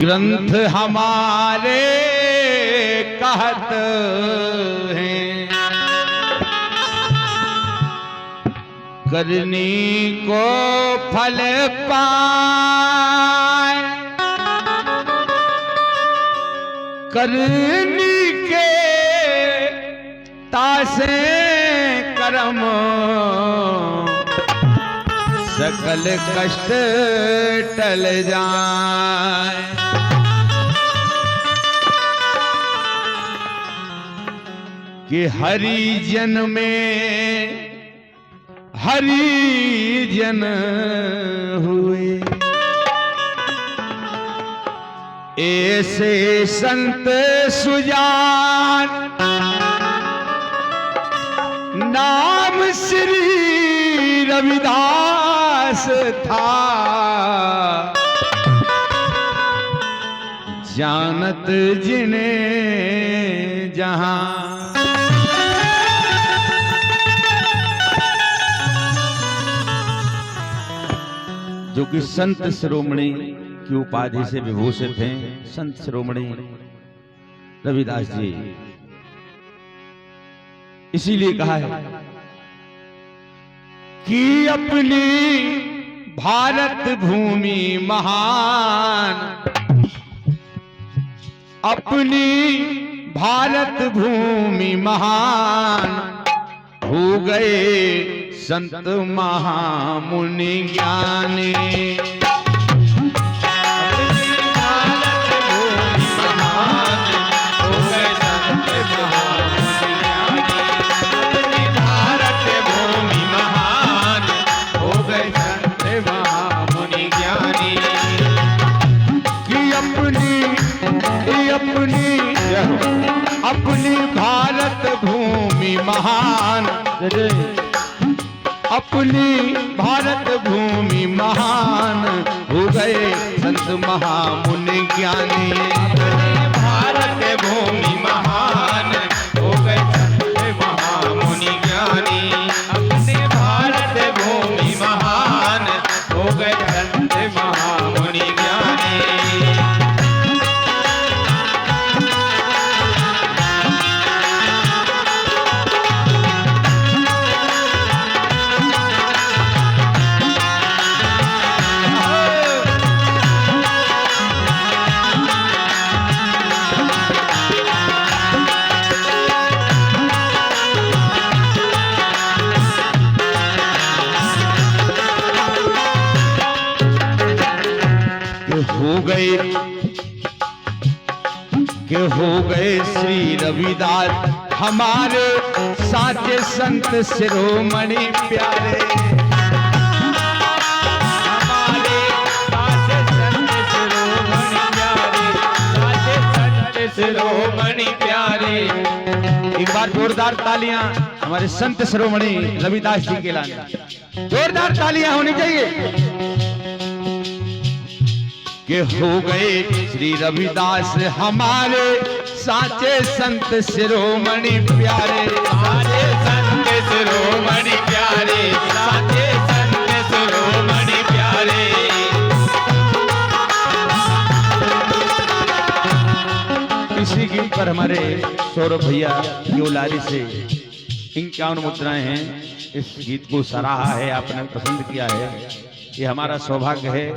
ग्रंथ हमारे कहत हैं करनी को फल पाए, करनी के तासे कर्म सकल कष्ट टल जाए। कि हरिजन में हरिजन हुए, ऐसे संत सुजान नाम श्री रविदास था। जानत जिन्हें जहां जो कि संत शिरोमणि की उपाधि से विभूषित हैं, संत शिरोमणि रविदास जी। इसीलिए कहा है कि अपनी भारत भूमि महान, अपनी भारत भूमि महान हो गए संत महामुनि ज्ञानी। अपनी भारत भूमि महान, अपनी भारत भूमि महान हो गए संत महामुनि ज्ञानी। भारत भूमि महान हो गए संत महामुनि ज्ञानी। अपने भारत भूमि महान हो गए संत महामुनि ज्ञानी। हो गए श्री रविदास हमारे साचे संत शिरोमणि प्यारे। हमारे साचे संत शिरोमणि प्यारे, साचे संत शिरोमणि प्यारे। एक बार जोरदार तालियां हमारे संत शिरोमणि रविदास जी के लिए, जोरदार तालियां होनी चाहिए। कि हो गए श्री रविदास हमारे साचे संत शिरोमणि प्यारे। साचे संत शिरोमणि प्यारे, साचे संत शिरोमणि प्यारे। इसी गीत पर हमारे सौरभ भैया की औलादी से 51 मुद्राएं हैं। इस गीत को सराहा है, आपने पसंद किया है, ये हमारा सौभाग्य है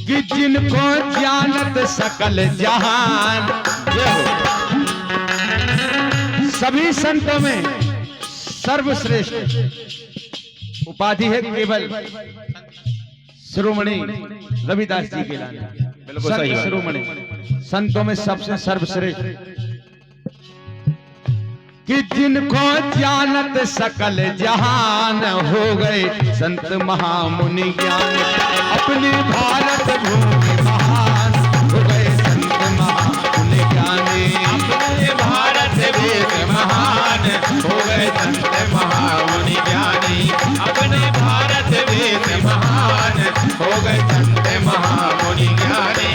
कि जिनको जानत सकल जहान। सभी संतों में सर्वश्रेष्ठ उपाधि है केवल शिरोमणि रविदास जी के लिए। संत शिरोमणि संतों में सबसे सर्वश्रेष्ठ कि जिनको जानत सकल जहान हो गए संत महामुनि ज्ञान। अपनी भारत भूमि महान हो गए संत महामुनि ज्ञानी। अपने भारत देश महान हो गए संत महामुनि ज्ञानी। अपने भारत देश महान हो गए संत महामुनि ज्ञानी।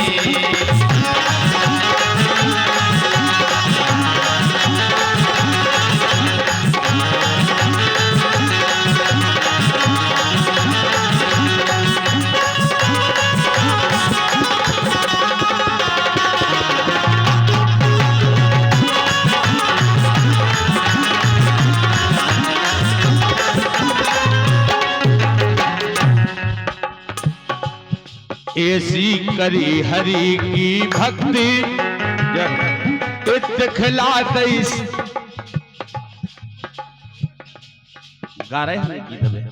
ऐसी करी हरि की भक्ति खिला दईस। गा रहे हैं गीत में,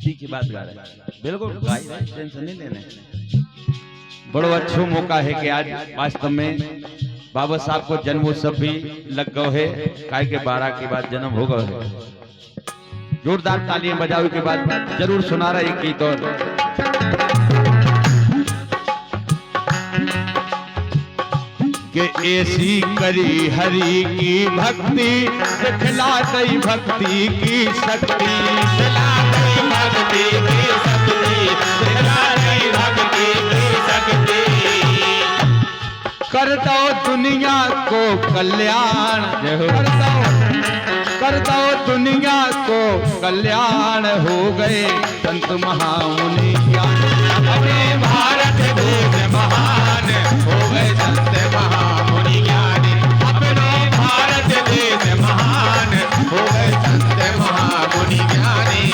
ठीक ही बात गा रहे हैं, बिल्कुल गाई रहे, टेंशन नहीं लेने। बड़ो अच्छो मौका है कि आज वास्तव में बाबा साहब को जन्मोत्सव भी लग गए है, काय के 12 के बाद जन्म हो गए है। जोरदार तालियां बजाओ के बाद जरूर सुना रहा एक गीत और। कि ऐसी करी हरि की भक्ति दिखला दई भक्ति की शक्ति, दिखला दई भक्ति की शक्ति, दिखला दई भक्ति की शक्ति। कर दो दुनिया को कल्याण, कर दो दुनिया को कल्याण, हो गए संत महामुनि ज्ञान। अपने भारत देश महान हो गए संत महामुनि ज्ञानी। अपने भारत देश महान हो गए संत महामुनि ज्ञानी।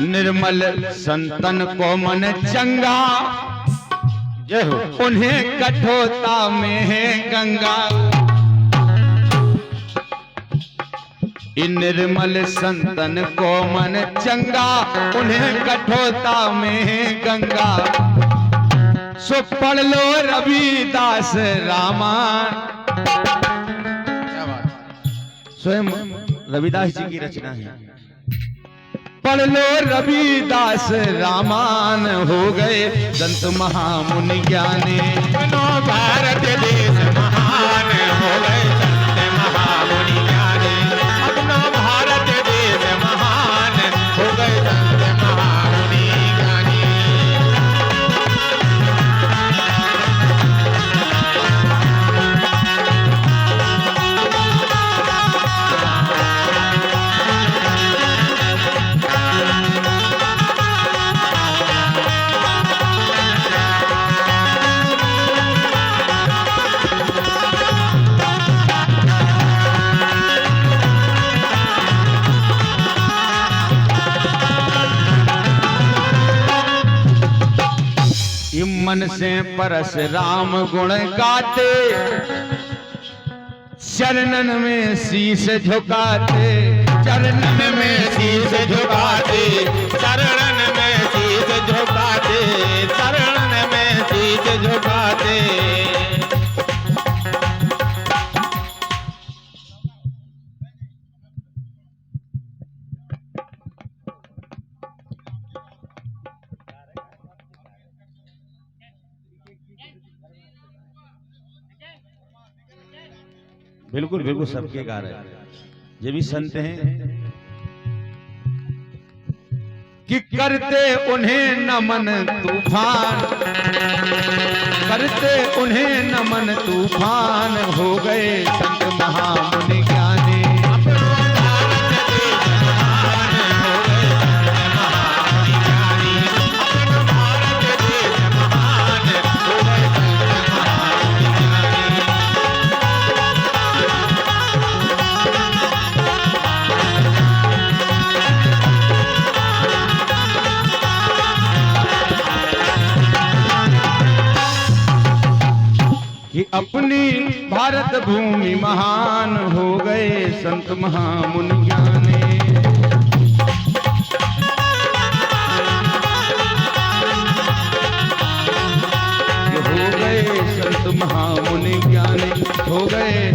निर्मल संतन को मन चंगा, जय हो, उन्हें कठोरता में है गंगा। इन निर्मल संतन को मन चंगा, उन्हें कठोरता में है गंगा। सो पढ़ लो रविदास रामायण, स्वयं रविदास जी की रचना है। पढ़ लो रविदास रामायण, हो गए संत महामुनि ज्ञानी। अपनो भारत देश महान हो गए संत महामुनि ज्ञानी। अपनो भारत देश महान हो गए संत महामुनि ज्ञानी। मन से परस राम गुण गाते, चरणन में शीश झुकाते, चरणन में शीश झुकाते, चरणन में शीश झुकाते, चरणन में शीश झुकाते। बिल्कुल बिल्कुल सबके गा रहे हैं, ये भी संत हैं कि करते उन्हें नमन तूफान, करते उन्हें नमन तूफान, हो गए संत महामुनि ज्ञानी। कि अपनी भारत भूमि महान, हो गए संत महामुनि ज्ञानी। हो गए संत महामुनि ज्ञानी, हो गए